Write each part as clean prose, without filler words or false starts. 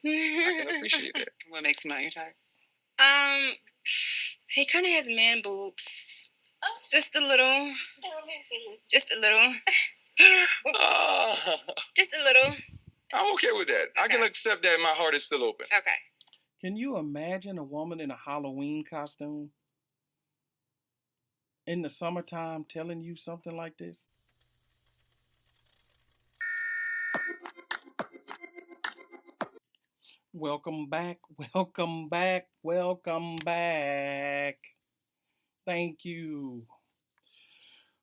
me. I can appreciate it. What makes him not your type? He kind of has man boobs. Oh. Just a little. Just a little. Just a little. I'm okay with that. Okay. I can accept that. My heart is still open. Okay. Can you imagine a woman in a Halloween costume in the summertime telling you something like this? Welcome back, welcome back, welcome back. Thank you.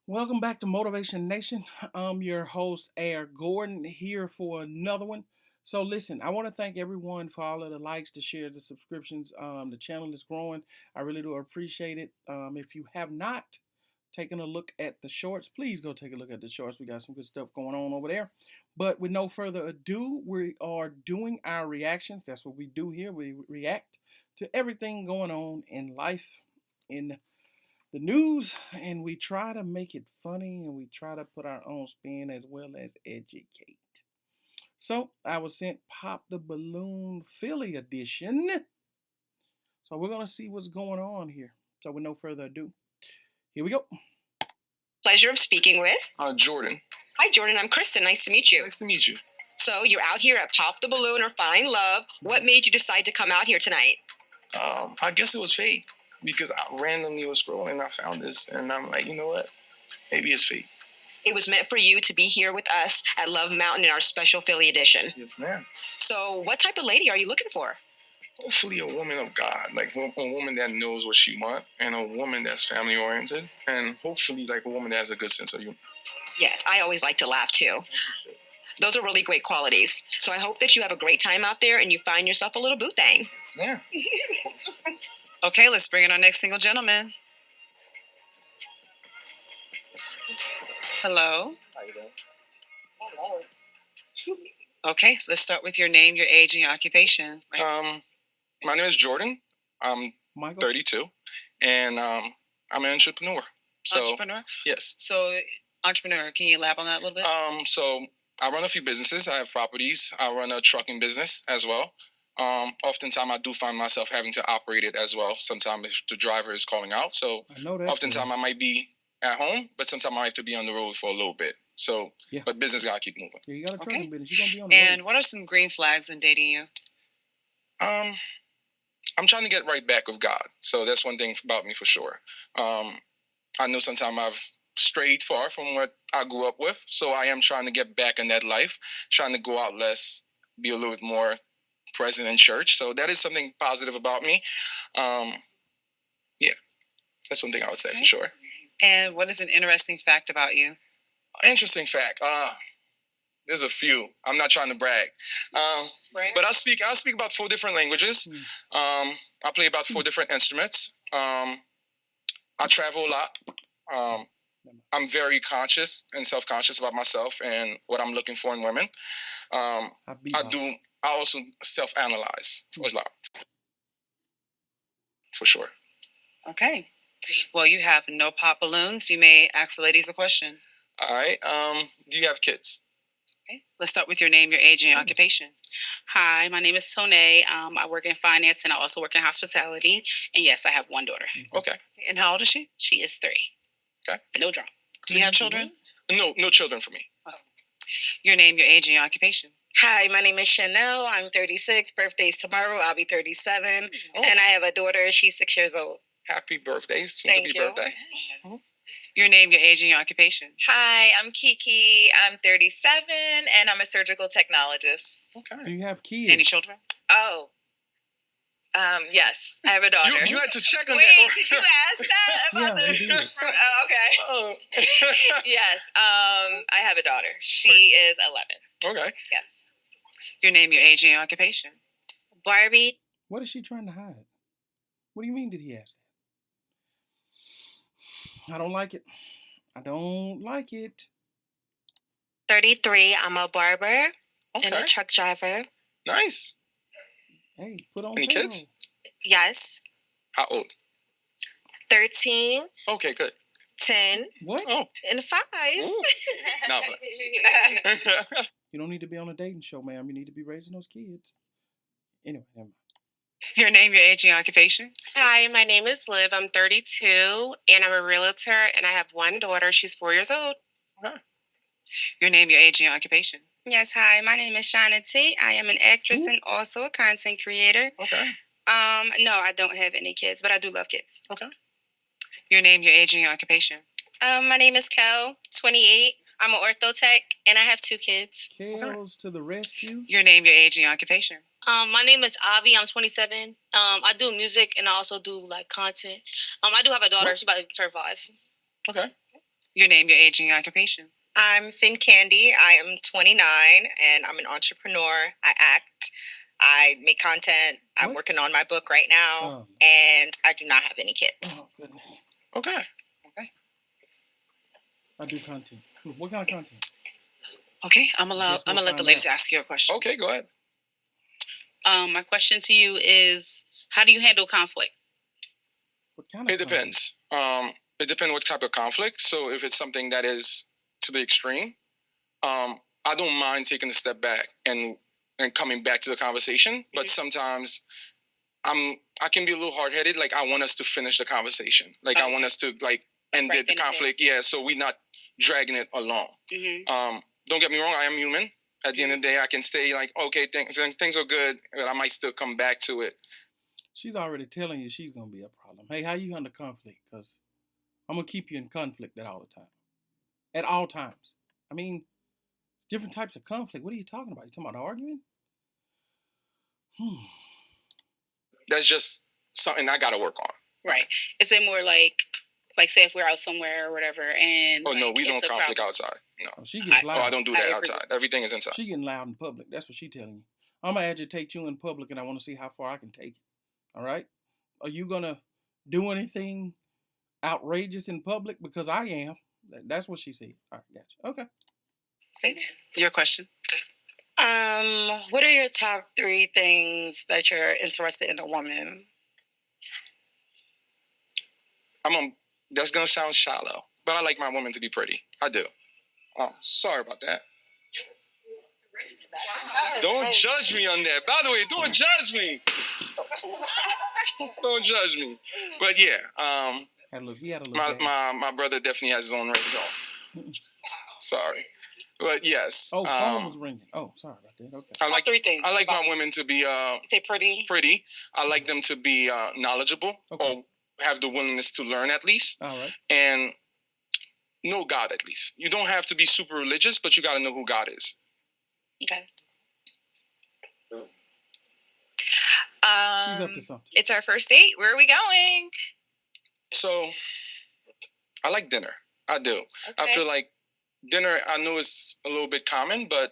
Welcome back to Motivation Nation. I'm your host, Air Gordon, here for another one. So listen, I want to thank everyone for all of the likes, the shares, the subscriptions. The channel is growing. I really do appreciate it. If you have not taken a look at the shorts, please go take a look at the shorts. We got some good stuff going on over there. But with no further ado, we are doing our reactions. That's what we do here. We react to everything going on in life, in the news, and we try to make it funny, and we try to put our own spin as well as educate. So I was sent Pop the Balloon Philly edition. So we're going to see what's going on here. So with no further ado, here we go. Pleasure of speaking with Jordan. Hi, Jordan. I'm Kristen. Nice to meet you. Nice to meet you. So you're out here at Pop the Balloon or Find Love. What made you decide to come out here tonight? I guess it was fate, because I randomly was scrolling and I found this, and I'm like, you know what? Maybe it's fate. It was meant for you to be here with us at Love Mountain in our special Philly edition. Yes, ma'am. So what type of lady are you looking for? Hopefully a woman of God, like a woman that knows what she wants, and a woman that's family oriented, and hopefully like a woman that has a good sense of humor. Yes, I always like to laugh too. Those are really great qualities. So I hope that you have a great time out there and you find yourself a little boo thing. Yes, ma'am. Okay, let's bring in our next single gentleman. Hello. How you doing? Hello. Okay, let's start with your name, your age, and your occupation. My name is Jordan. I'm Michael? 32, and I'm an entrepreneur. So, entrepreneur? Yes. So, entrepreneur, can you elaborate on that a little bit? So I run a few businesses. I have properties. I run a trucking business as well. Oftentimes I do find myself having to operate it as well. Sometimes if the driver is calling out. So oftentimes I might be at home, but sometimes I have to be on the road for a little bit. So, yeah. But business gotta keep moving. Yeah, you got a trucking business. You're gonna be on the road. And what are some green flags in dating you? I'm trying to get right back with God. So that's one thing about me for sure. I know sometimes I've strayed far from what I grew up with. So I am trying to get back in that life, trying to go out less, be a little bit more present in church. So that is something positive about me. Yeah, that's one thing I would say for sure. And what is an interesting fact about you? Interesting fact. There's a few. I'm not trying to brag. But I speak about 4 different languages. I play about 4 different instruments. I travel a lot. I'm very conscious and self-conscious about myself and what I'm looking for in women. I also self-analyze a lot. For sure. Okay. Well, you have no pop balloons. You may ask the ladies a question. All right. Do you have kids? Okay. Let's start with your name, your age, and your occupation. Hi, my name is Sonae. I work in finance and I also work in hospitality. And yes, I have 1 daughter. Okay. And how old is she? She is 3. Okay. No drama. Do you have children? No children for me. Oh. Your name, your age, and your occupation. Hi, my name is Chanel. I'm 36. Birthday's tomorrow. I'll be 37. Oh. And I have a daughter. She's 6 years old. Happy birthday. Thank you. Birthday. Mm-hmm. Your name, your age, and your occupation. Hi, I'm Kiki. I'm 37, and I'm a surgical technologist. Okay. Do you have kids? Any children? Oh, yes, I have a daughter. You had to check on Wait, that. did you ask that? About okay. Oh. Yes, I have a daughter. She is 11. Okay. Yes. Your name, your age, and your occupation. Barbie. What is she trying to hide? What do you mean did he ask that? I don't like it. I don't like it. 33. I'm a barber and a Okay. truck driver. Nice. Hey, put on Any payroll. kids? Yes. How old? 13, Okay, good. 10, What? Oh. and 5. Ooh. No, You don't need to be on a dating show, ma'am. You need to be raising those kids. Anyway, never mind. Your name, your age, and your occupation. Hi, my name is Liv. I'm 32 and I'm a realtor and I have one daughter. She's 4 years old. Okay. Your name, your age, and your occupation. Yes, hi. My name is Shauna T. I am an actress and also a content creator. Okay. No, I don't have any kids, but I do love kids. Okay. Your name, your age, and your occupation. My name is Kel, 28. I'm an ortho tech, and I have 2 kids. Kales to the rescue. Your name, your age, and your occupation. My name is Avi. I'm 27. I do music and I also do like content. I do have a daughter. She's about to turn 5. Okay. Your name, your age, and your occupation. I'm Finn Candy. I am 29 and I'm an entrepreneur. I act. I make content. I'm What? working on my book right now, Oh. and I do not have any kids. Oh goodness. Okay. I do content. What kind of content? Okay, I'm gonna Guess we'll let the find ladies out. ask you a question. Okay, go ahead. My question to you is, how do you handle conflict? What kind of It depends. It depends what type of conflict. So if it's something that is to the extreme, I don't mind taking a step back and coming back to the conversation. But sometimes I can be a little hard headed. Like I want us to finish the conversation. Like I want us to like end Right, the finish it. conflict. Yeah. So we're not dragging it along. Don't get me wrong. I am human. At the end of the day, I can stay like, okay, things are good, but I might still come back to it. She's already telling you she's gonna be a problem. Hey, how you handle conflict? Because I'm gonna keep you in conflict at all the time. At all times. I mean, different types of conflict. What are you talking about? You talking about arguing? That's just something I got to work on. Right. Is it more like say if we're out somewhere or whatever and Oh no, like, we it's don't a conflict problem. outside. No. Oh, she gets loud. Oh, I don't do I that agree. outside. Everything is inside. She getting loud in public. That's what she telling you. I'm gonna agitate you in public, and I want to see how far I can take it. All right? Are you gonna do anything outrageous in public? Because I am. That's what she said. All right, gotcha. Okay. Your question. What are your top 3 things that you're interested in a woman? That's gonna sound shallow, but I like my woman to be pretty. I do. Oh, sorry about that. Don't judge me on that. By the way, don't judge me. Don't judge me. But yeah, He had a little my brother definitely has his own ring. Sorry, but yes. Oh, phone was ringing. Oh, sorry about that. Okay. I like 3 things. I like my women to be You say pretty. pretty. I like them to be knowledgeable or have the willingness to learn at least, All right. and know God at least. You don't have to be super religious, but you got to know who God is. Okay. She's up to something. It's our first date. Where are we going? So I like dinner. I do. I feel like dinner, I know it's a little bit common, but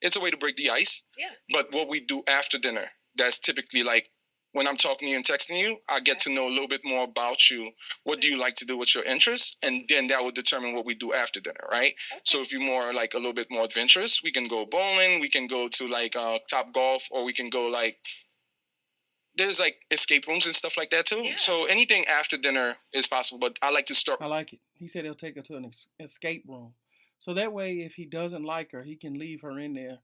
it's a way to break the ice. Yeah. But what we do after dinner, that's typically like when I'm talking to you and texting you, I get to know a little bit more about you. What do you like to do? What's your interests? And then that will determine what we do after dinner, right? So if you're more like a little bit more adventurous, we can go bowling, we can go to like Top Golf, or we can go like, there's like escape rooms and stuff like that too. Yeah. So anything after dinner is possible, but I like to start. I like it. He said he'll take her to an escape room. So that way, if he doesn't like her, he can leave her in there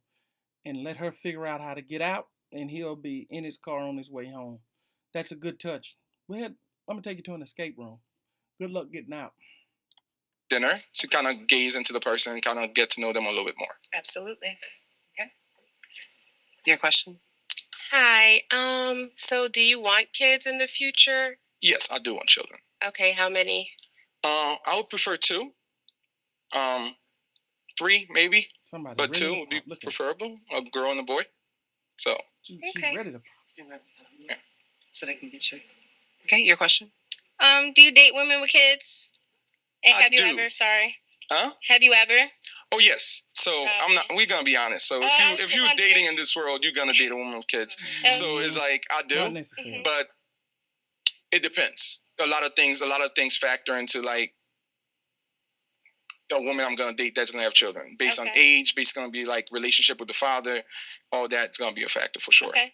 and let her figure out how to get out, and he'll be in his car on his way home. That's a good touch. I'm going to take you to an escape room. Good luck getting out. Dinner to kind of gaze into the person and kind of get to know them a little bit more. Absolutely. Your question. Hi. So do you want kids in the future? Yes, I do want children. Okay, how many? I would prefer 2. 3 maybe, Somebody but ready 2 to would be pop. Look at her. preferable. A girl and a boy. So She's Okay. ready to pop. So they can get you. Okay, your question. Do you date women with kids? And I have you do. ever? Sorry. Huh? Have you ever? Oh yes. So I'm not. We're gonna be honest. So if you're dating in this world, you're gonna date a woman with kids. So it's like I Not do, necessarily. but it depends. A lot of things factor into like a woman I'm gonna date that's gonna have children based on age, based gonna be like relationship with the father. All that's gonna be a factor for sure. Okay.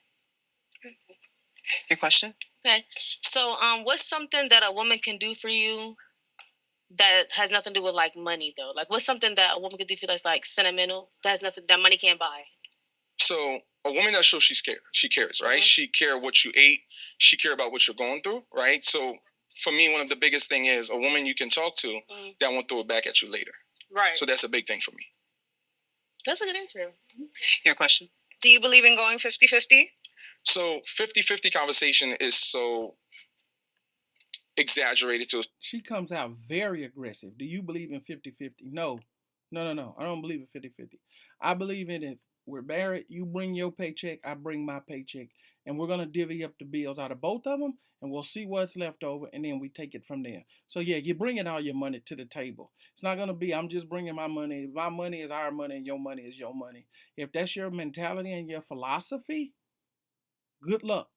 Your question. Okay. So, what's something that a woman can do for you that has nothing to do with like money though? Like, what's something that a woman can do for you that's like sentimental that has nothing that money can't buy? So a woman that shows she cares, right? She care what you ate. She care about what you're going through, right? So for me, one of the biggest thing is a woman you can talk to that won't throw it back at you later. Right. So that's a big thing for me. That's a good answer. Your question. Do you believe in going 50-50? So 50-50 conversation is so exaggerated to. She comes out very aggressive. Do you believe in 50-50? No. I don't believe in 50-50. I believe in it. We're married. You bring your paycheck. I bring my paycheck. And we're going to divvy up the bills out of both of them. And we'll see what's left over. And then we take it from there. So, yeah, you're bringing all your money to the table. It's not going to be, I'm just bringing my money. My money is our money and your money is your money. If that's your mentality and your philosophy, good luck.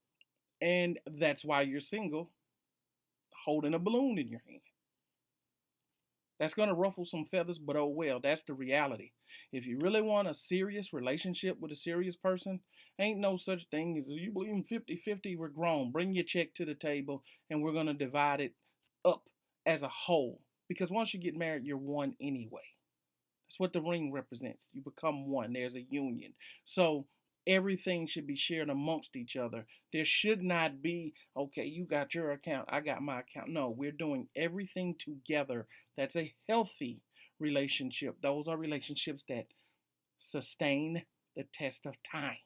And that's why you're single, holding a balloon in your hand. That's going to ruffle some feathers, but oh well, that's the reality. If you really want a serious relationship with a serious person, ain't no such thing as you believe in 50-50, we're grown. Bring your check to the table and we're going to divide it up as a whole. Because once you get married, you're one anyway. That's what the ring represents. You become one. There's a union. So everything should be shared amongst each other. There should not be, okay, you got your account, I got my account. No, we're doing everything together. That's a healthy relationship. Those are relationships that sustain the test of time.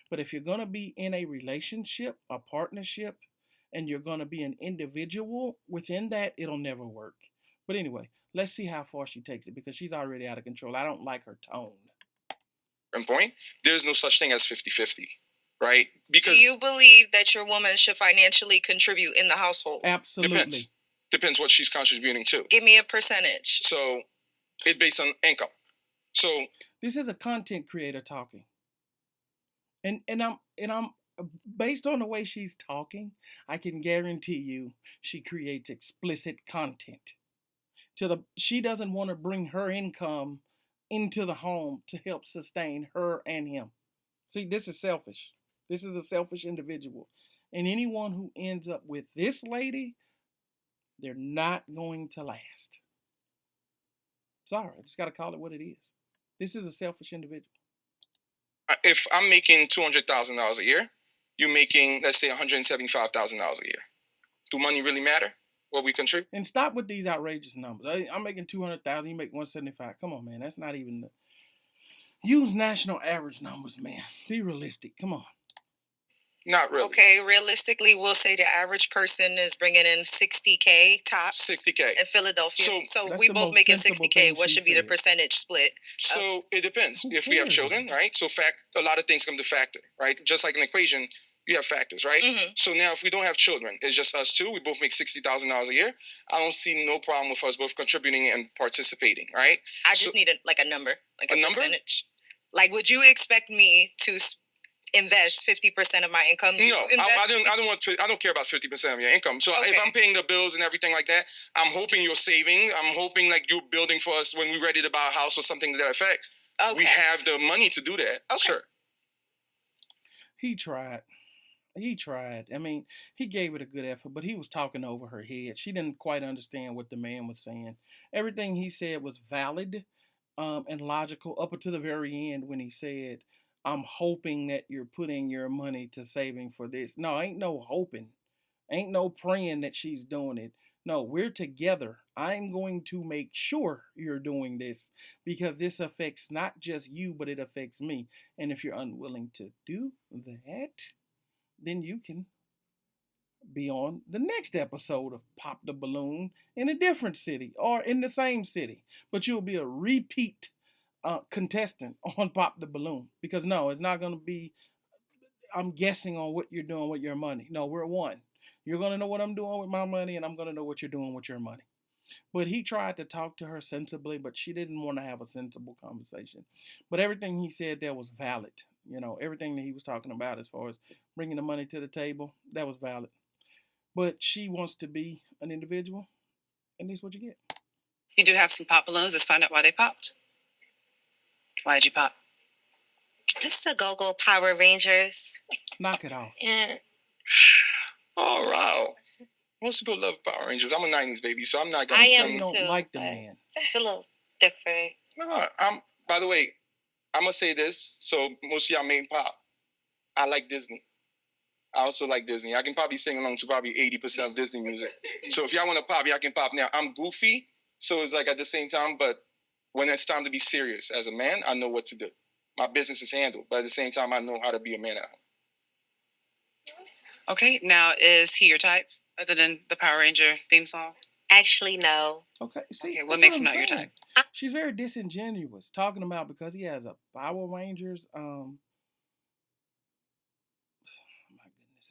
But if you're going to be in a relationship, a partnership, and you're going to be an individual within that, it'll never work. But anyway, let's see how far she takes it because she's already out of control. I don't like her tone. Point, there's no such thing as 50-50, right? Because do you believe that your woman should financially contribute in the household? Absolutely. Depends what she's contributing to. Give me a percentage. So it's based on income. So this is a content creator talking. And I'm based on the way she's talking, I can guarantee you she creates explicit content. She doesn't want to bring her income into the home to help sustain her and him. See, this is selfish. This is a selfish individual. And anyone who ends up with this lady, they're not going to last. Sorry, I just got to call it what it is. This is a selfish individual. If I'm making $200,000 a year, you're making, let's say, $175,000 a year. Do money really matter? What we contribute? And stop with these outrageous numbers. I'm making $200,000. You make $175,000. Come on, man. That's not even the. Use national average numbers, man. Be realistic. Come on. Not really. Okay, realistically, we'll say the average person is bringing in $60K tops. $60K in Philadelphia. So we both most making sensible $60K. thing What she should be the said. percentage split? So it depends. Who If we have cares? children, right? So a lot of things come to factor, right? Just like an equation, you have factors, right? So now if we don't have children, it's just us two. We both make $60,000 a year. I don't see no problem with us both contributing and participating, right? I just need a number, like a number? percentage. Like, would you expect me to invest 50% of my income? No, I don't care about 50% of your income. So if I'm paying the bills and everything like that, I'm hoping you're saving. I'm hoping like you're building for us when we're ready to buy a house or something to that effect. We have the money to do that. Okay. Sure. He tried. I mean, he gave it a good effort, but he was talking over her head. She didn't quite understand what the man was saying. Everything he said was valid and logical up until the very end when he said, I'm hoping that you're putting your money to saving for this. No, ain't no hoping. Ain't no praying that she's doing it. No, we're together. I'm going to make sure you're doing this because this affects not just you, but it affects me. And if you're unwilling to do that, then you can be on the next episode of Pop the Balloon in a different city or in the same city. But you'll be a repeat contestant on Pop the Balloon. Because no, it's not going to be, I'm guessing on what you're doing with your money. No, we're one. You're going to know what I'm doing with my money, and I'm going to know what you're doing with your money. But he tried to talk to her sensibly, but she didn't want to have a sensible conversation. But everything he said there was valid. You know, everything that he was talking about as far as bringing the money to the table, that was valid. But she wants to be an individual, and this is what you get. You do have some pop balloons. Let's find out why they popped. Why'd you pop? This is a Go-Go Power Rangers. Knock it off. Yeah. Oh, wow. Most people love Power Rangers. I'm a 90s baby, so I'm not going I to... am You don't too, like the but man. It's a little different. No, by the way, I'm gonna say this, so most of y'all may pop. I like Disney. I also like Disney. I can probably sing along to probably 80% of Disney music. So if y'all want to pop, y'all can pop now. I'm goofy, so it's like at the same time, but when it's time to be serious as a man, I know what to do. My business is handled, but at the same time, I know how to be a man at home. Okay, now is he your type other than the Power Ranger theme song? Actually, no. Okay, see, Okay, what that's makes I'm him not your saying. type? She's very disingenuous, talking about because he has a Power Rangers. My goodness,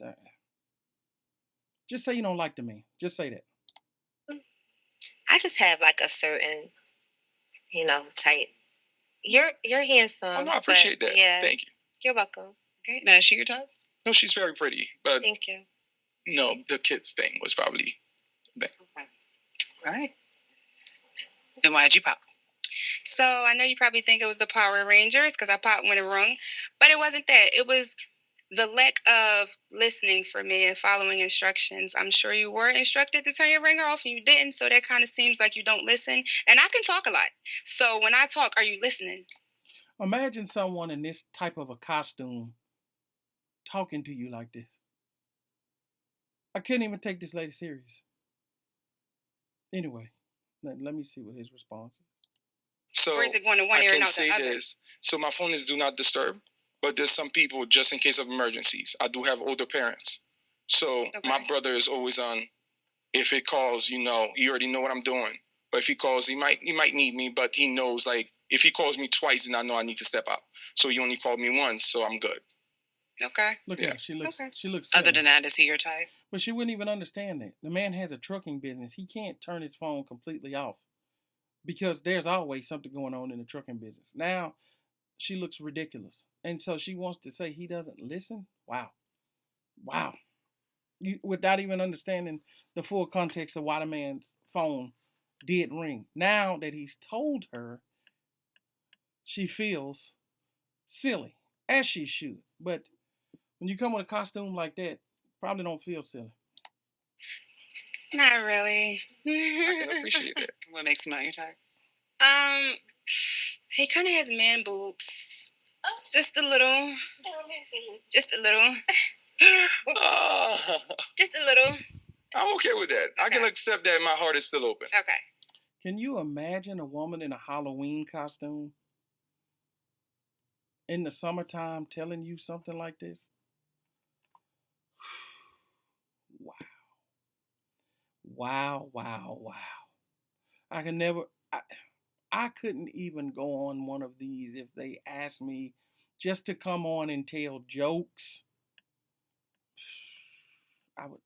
just say you don't like the man. Just say that. I just have like a certain, type. You're handsome. Oh, no, I appreciate that. Yeah. Thank you. You're welcome. Okay, now is she your type? No, she's very pretty, but Thank you. no, the kids thing was probably bad. All right. Then why'd you pop? So I know you probably think it was the Power Rangers because I popped when it rung, but it wasn't that. It was the lack of listening for me and following instructions. I'm sure you were instructed to turn your ringer off and you didn't, so that kind of seems like you don't listen. And I can talk a lot. So when I talk, are you listening? Imagine someone in this type of a costume talking to you like this. I couldn't even take this lady serious. Anyway, let me see what his response is. So Or is it going to one I ear and can out the say other? this. So my phone is do not disturb, but there's some people just in case of emergencies. I do have older parents. So my brother is always on. If it calls, he already know what I'm doing. But if he calls, he might need me, but he knows like if he calls me twice, then I know I need to step out. So he only called me once, so I'm good. Okay. Look at her. She looks silly. Other than that, is he your type? But she wouldn't even understand that. The man has a trucking business. He can't turn his phone completely off because there's always something going on in the trucking business. Now, she looks ridiculous. And so she wants to say he doesn't listen? Wow. Without even understanding the full context of why the man's phone did ring. Now that he's told her, she feels silly, as she should. But when you come with a costume like that, probably don't feel silly. Not really. I can appreciate that. What makes him not your type? He kind of has man boobs. Just a little. Just a little. Just a little. I'm okay with that. I can accept that my heart is still open. Okay. Can you imagine a woman in a Halloween costume in the summertime telling you something like this? Wow. I couldn't even go on one of these if they asked me just to come on and tell jokes. I would,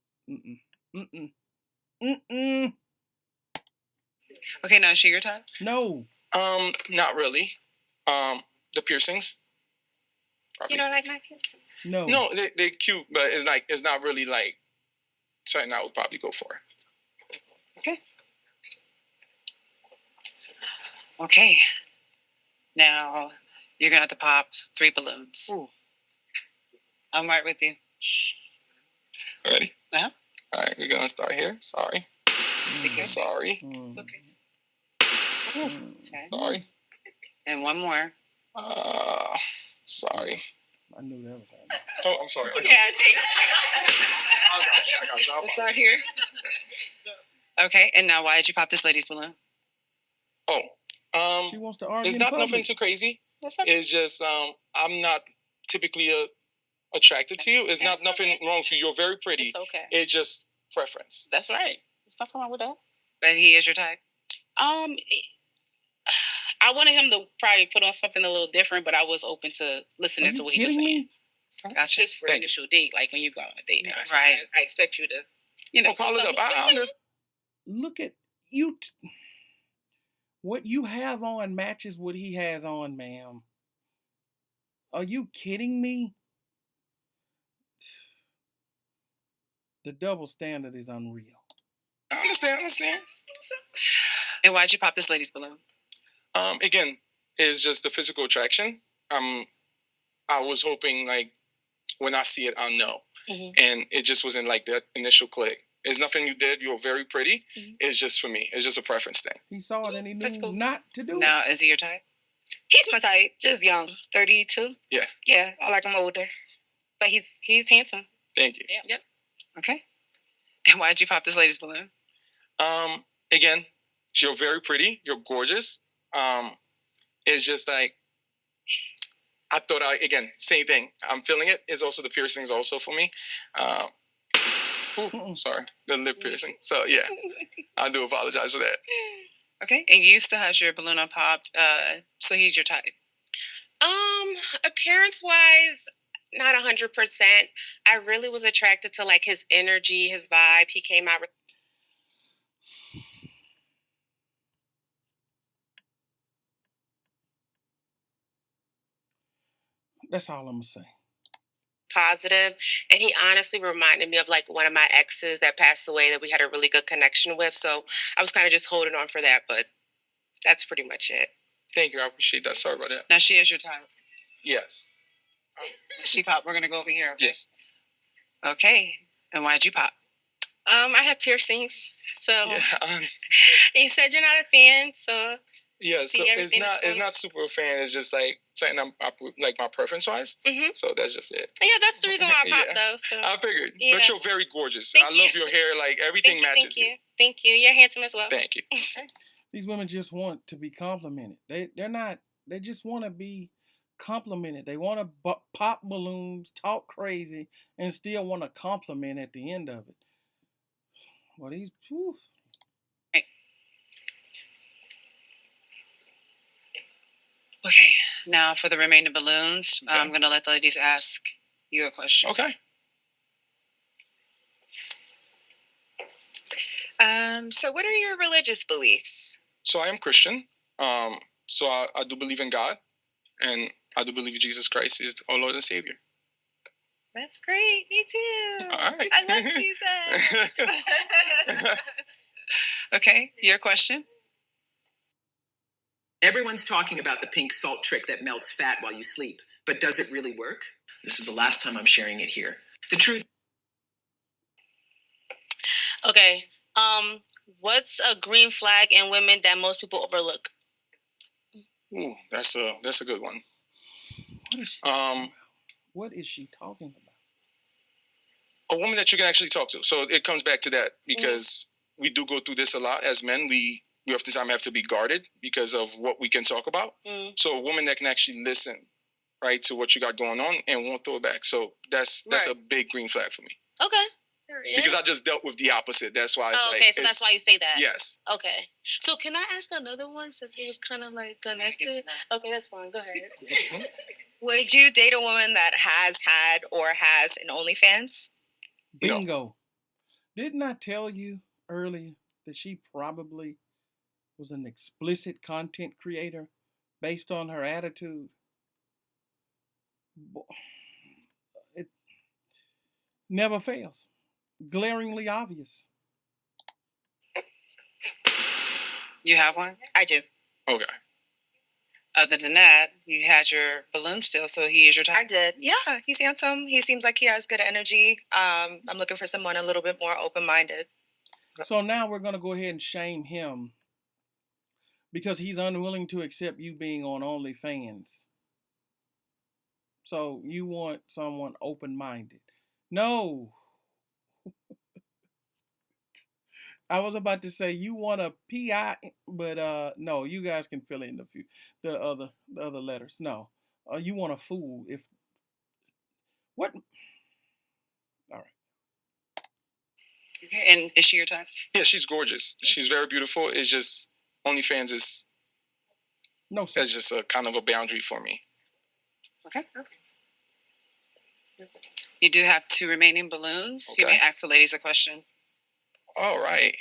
Okay, now is she your type? No. Not really. The piercings. Probably. You don't like my piercings? No. No, they're cute, but it's not really like something I would probably go for. Okay. Now you're gonna have to pop 3 balloons. Ooh. I'm right with you. Ready? Uh-huh. All right, we're gonna start here. Sorry. Sorry. It's okay. Sorry. And one more. Sorry. I knew that was happening. Oh, I'm sorry. Yeah, I think. Let's start here. Okay, and now why did you pop this lady's balloon? She wants to argue. It's in not public. nothing too crazy. It's just I'm not typically attracted to you. It's not nothing wrong with you. You're very pretty. It's okay. It's just preference. That's right. There's nothing wrong with that. But he is your type? I wanted him to probably put on something a little different, but I was open to listening to what he was saying. Me? Gotcha. Just for initial date, like when you go on a date. Right. I expect you to, Call it up. I understand. Look at you. What you have on matches what he has on, ma'am. Are you kidding me? The double standard is unreal. I understand. And why'd you pop this lady's balloon? Again, it's just the physical attraction. I was hoping like when I see it, I'll know. Mm-hmm. And it just wasn't like that initial click. It's nothing you did. You're very pretty. Mm-hmm. It's just for me. It's just a preference thing. He saw it and he knew not to do it. Now, is he your type? He's my type, just young, 32. Yeah. Yeah, I like him older, but he's handsome. Thank you. Yeah. Yep. Okay. And why'd you pop this lady's balloon? Again, you're very pretty. You're gorgeous. It's just like I thought. Again, same thing. I'm feeling it. It's also the piercings also for me. Sorry, the lip piercing. So yeah, I do apologize for that. Okay. And you still had your balloon unpopped. So he's your type. Appearance wise, not 100%. I really was attracted to like his energy, his vibe. He came out with That's all I'm gonna say. positive, and he honestly reminded me of like one of my exes that passed away that we had a really good connection with. So I was kind of just holding on for that, but that's pretty much it. Thank you. I appreciate that. Sorry about that. Now she is your type. Yes. She popped. We're gonna go over here. Okay? Yes. Okay. And why'd you pop? I have piercings, so Yeah. you said you're not a fan, so Yeah. see So it's everything that's not. It's going- not super fan. It's just like something like my preference wise. Mhm. So that's just it. Yeah, that's the reason why I popped Yeah. though. So I figured. Yeah. But you're very gorgeous. Thank I you. love your hair. Like everything matches you. Thank you. You're handsome as well. Thank you. These women just want to be complimented. They're not. They just want to be complimented. They want to pop balloons, talk crazy, and still want a compliment at the end of it. Well, these. Whew. Okay. Now for the remaining balloons, Okay. I'm gonna let the ladies ask you a question. Okay. So what are your religious beliefs? So I am Christian. So I do believe in God, and I do believe Jesus Christ is our Lord and Savior. That's great. Me too. All right. I love Jesus. Okay. Your question. Everyone's talking about the pink salt trick that melts fat while you sleep, but does it really work? This is the last time I'm sharing it here. The truth. Okay. What's a green flag in women that most people overlook? Ooh, that's a good one. What is she talking about? A woman that you can actually talk to. So it comes back to that because we do go through this a lot as men. We oftentimes have to be guarded because of what we can talk about. So a woman that can actually listen, right, to what you got going on and won't throw it back. So that's a big green flag for me. Okay. Because I just dealt with the opposite. That's why. Oh, okay, so that's why you say that. Yes. Okay. So can I ask another one since it was kind of like connected? Okay, that's fine. Go ahead. Would you date a woman that has had or has an OnlyFans? Bingo. Didn't I tell you earlier that she probably was an explicit content creator based on her attitude? It never fails. Glaringly obvious. You have one? I do. Okay. Other than that, you had your balloon still, so he is your type. I did. Yeah, he's handsome. He seems like he has good energy. I'm looking for someone a little bit more open-minded. So now we're going to go ahead and shame him because he's unwilling to accept you being on OnlyFans. So you want someone open-minded. No. I was about to say you want a PI, but no, you guys can fill in the other letters. No. You want a fool if what? All right. Okay. And is she your type? Yeah, she's gorgeous. She's very beautiful. It's just OnlyFans is no, sir. It's just a kind of a boundary for me. Okay. You do have 2 remaining balloons. Okay. You may ask the ladies a question. All right.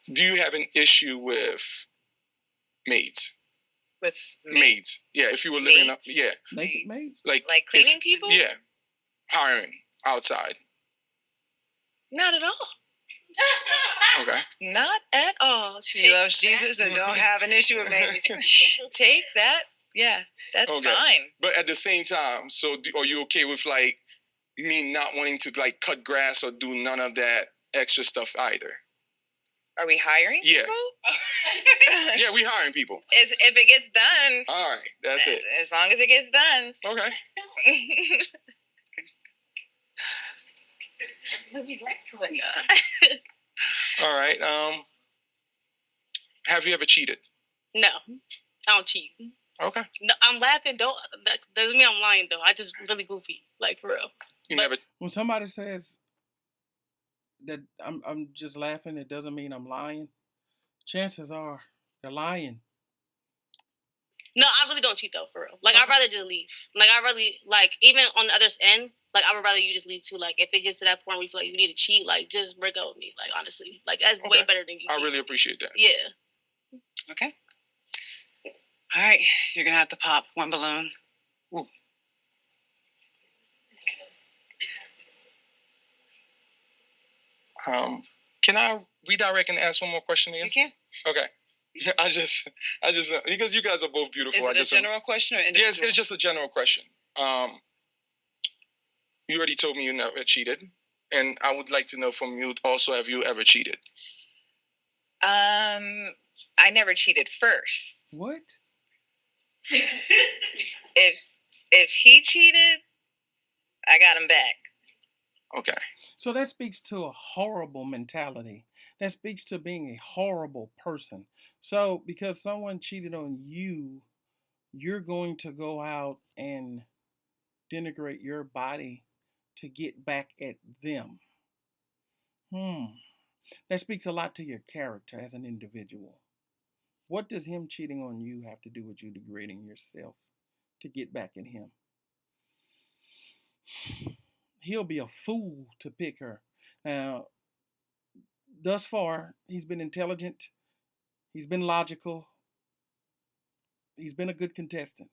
Do you have an issue with maids? With Maids. Yeah, if you were living up, yeah. Naked maids? Like cleaning people? Yeah. Hiring outside. Not at all. Okay. Not at all. She loves Jesus and don't have an issue with me. Take that. Yeah, that's fine. But at the same time, so are you okay with like me not wanting to like cut grass or do none of that extra stuff either? Are we hiring Yeah. people? Yeah, we hiring people. If it gets done. All right, that's it. As long as it gets done. Okay. All right. Have you ever cheated? No, I don't cheat. Okay. No, I'm laughing. That doesn't mean I'm lying though. I just really goofy, like for real. You never. When somebody says that I'm just laughing, it doesn't mean I'm lying. Chances are they're lying. No, I really don't cheat though, for real. Like I'd rather just leave. Like I really like even on the other end. Like I would rather you just leave too. Like if it gets to that point where you feel like you need to cheat, like just break up with me. Like honestly, like that's way better than you. I really appreciate that. Yeah. Okay. All right, you're gonna have to pop one balloon. Ooh. Can I redirect and ask one more question again? You can. Okay. I just because you guys are both beautiful. Is it a general question or individual? Yes, it's just a general question. You already told me you never cheated, and I would like to know from you also, have you ever cheated? I never cheated first. What? If he cheated, I got him back. Okay. So that speaks to a horrible mentality. That speaks to being a horrible person. So because someone cheated on you, you're going to go out and denigrate your body to get back at them. That speaks a lot to your character as an individual. What does him cheating on you have to do with you degrading yourself to get back at him? He'll be a fool to pick her. Now, thus far, he's been intelligent, he's been logical, he's been a good contestant.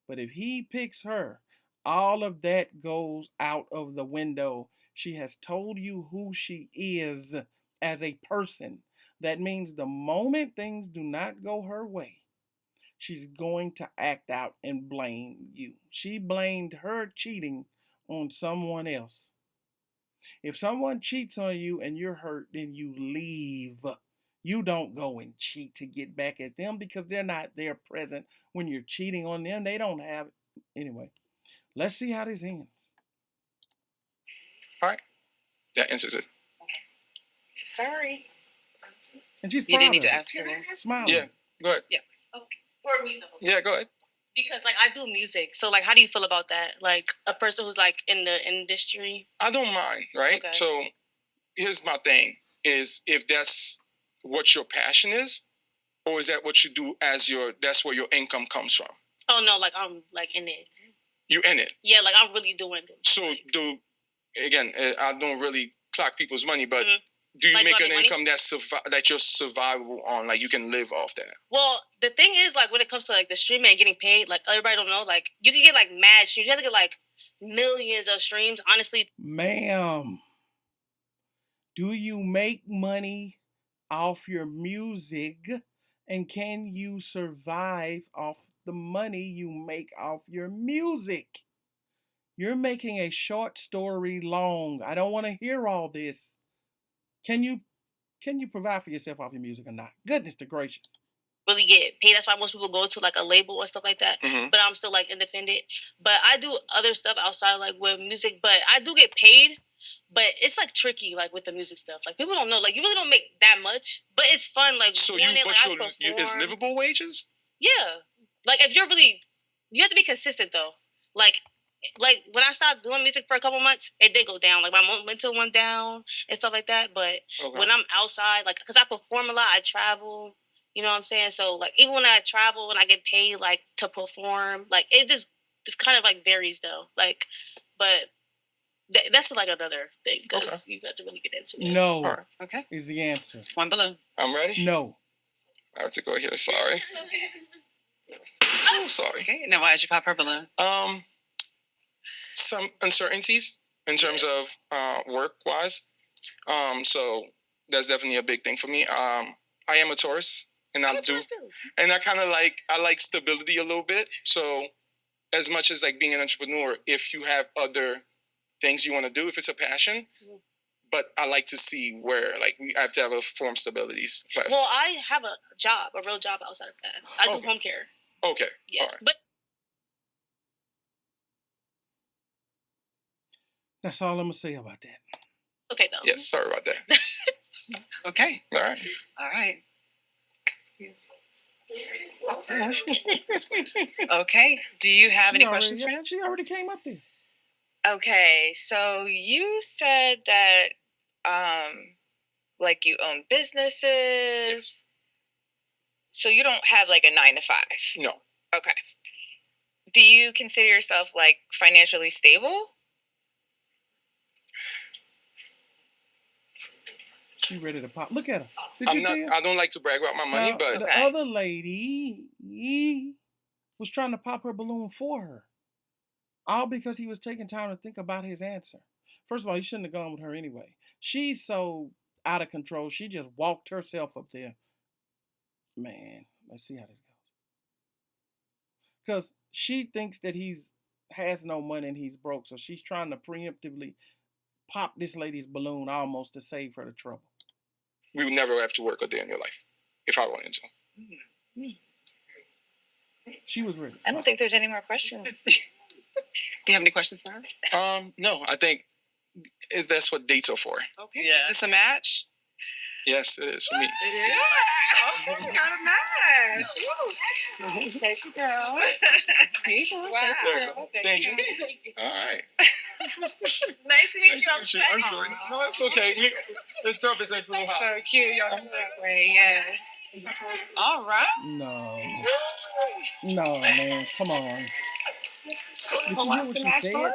But if he picks her, all of that goes out of the window. She has told you who she is as a person. That means the moment things do not go her way, she's going to act out and blame you. She blamed her cheating on someone else. If someone cheats on you and you're hurt, then you leave. You don't go and cheat to get back at them because they're not there present when you're cheating on them. They don't have it. Anyway, let's see how this ends. All right. That answers it. Sorry. And she's You proud didn't need of to it. ask her. Smiling. Yeah. Go ahead. Yeah. Okay. For me though. Yeah. Go ahead. Because like I do music, so like how do you feel about that? Like a person who's like in the industry. I don't mind, right? Okay. So here's my thing: is if that's what your passion is, or is that what you do as that's where your income comes from? Oh no, like I'm like in it. You in it? Yeah, like I'm really doing it. So I don't really clock people's money, but do you Like, make do I an make income that you're survivable on, like you can live off that? Well, the thing is, like, when it comes to like the streaming and getting paid, like everybody don't know, like you can get like mad streams. You have to get like millions of streams. Honestly, Ma'am, do you make money off your music? And can you survive off the money you make off your music? You're making a short story long. I don't want to hear all this. Can you provide for yourself off your music or not? Goodness to gracious. really get paid. That's why most people go to like a label or stuff like that. But I'm still like independent. But I do other stuff outside like with music. But I do get paid. But it's like tricky, like with the music stuff. Like people don't know, like you really don't make that much, but it's fun. Like So it's livable wages? Yeah, like if you're really, you have to be consistent though. Like when I stopped doing music for a couple months, it did go down. Like my mental went down and stuff like that. But when I'm outside, like because I perform a lot, I travel. You know what I'm saying? So like even when I travel and I get paid like to perform, like it just kind of like varies though. Like, but. That's like another thing because you have to really get into it. No. Okay. Is the answer. One balloon. I'm ready? No. I have to go here. Sorry. Oh, sorry. Okay. Now, why did you pop her balloon? Some uncertainties in terms of work-wise. So that's definitely a big thing for me. I am a Taurus, and I kind of like stability a little bit. So as much as like being an entrepreneur, if you have other things you want to do, if it's a passion, but I like to see where, like, I have to have a form stability. Well, I have a job, a real job outside of that. I do home care. Okay. Yeah. All right. But That's all I'm gonna say about that. Okay, though. Yes, sorry about that. Okay. All right. All right. Okay. Do you have any questions for him? She already came up there. Okay, so you said that like you own businesses. So you don't have like a 9 to 5. No. Okay. Do you consider yourself like financially stable? She ready to pop. Look at her. Did you see her? I don't like to brag about my money, Now, but the other lady was trying to pop her balloon for her. All because he was taking time to think about his answer. First of all, he shouldn't have gone with her anyway. She's so out of control. She just walked herself up there. Man, let's see how this goes. Because she thinks that he has no money and he's broke. So she's trying to preemptively pop this lady's balloon almost to save her the trouble. We would never have to work a day in your life if I wanted to. She was ready. I don't think there's any more questions. Do you have any questions for her? No, I think that's what dates are for. Okay. Yeah. Is this a match? Yes, it is for me. It is? Yeah. Okay, got a match. Thank you, girl. Wow. Thank you. All right. Nice to meet you. I'm sure. No, it's okay. This stuff is a little hot. So cute. Y'all feel that way, yes. All right. No, man. Come on. Did you hear what she said?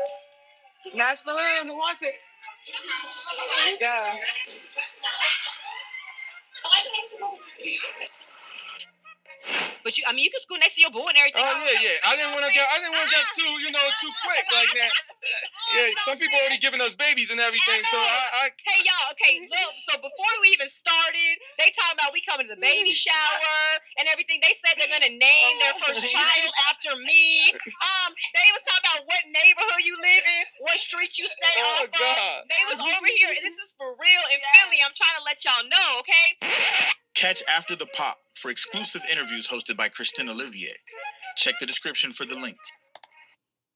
Match balloon. Who wants it? Yeah. But you can scoot next to your boo and everything. Oh yeah. I didn't want to get too quick like that. Yeah, some people already giving us babies and everything, so I. Hey y'all, okay, look. So before we even started, they talking about we coming to the baby shower and everything. They said they're gonna name their first child after me. They was talking about what neighborhood you live in, what street you stay off of. They was over here, and this is for real in Philly. I'm trying to let y'all know, okay? Catch After the Pop for exclusive interviews hosted by Christine Olivier. Check the description for the link.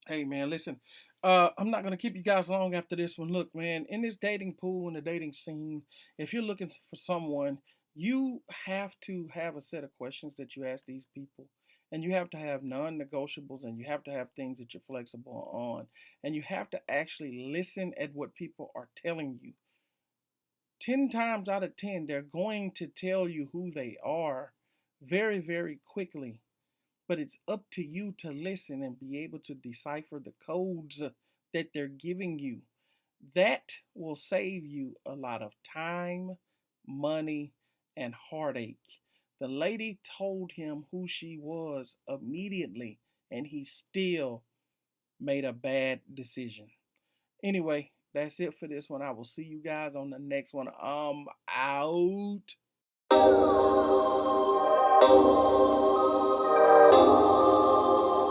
Hey, man, listen. I'm not going to keep you guys long after this one. Look, man, in this dating pool and the dating scene, if you're looking for someone, you have to have a set of questions that you ask these people. And you have to have non-negotiables, and you have to have things that you're flexible on. And you have to actually listen at what people are telling you. 10 times out of 10, they're going to tell you who they are very, very quickly. But it's up to you to listen and be able to decipher the codes that they're giving you. That will save you a lot of time, money, and heartache. The lady told him who she was immediately, and he still made a bad decision. Anyway, that's it for this one. I will see you guys on the next one. I'm out.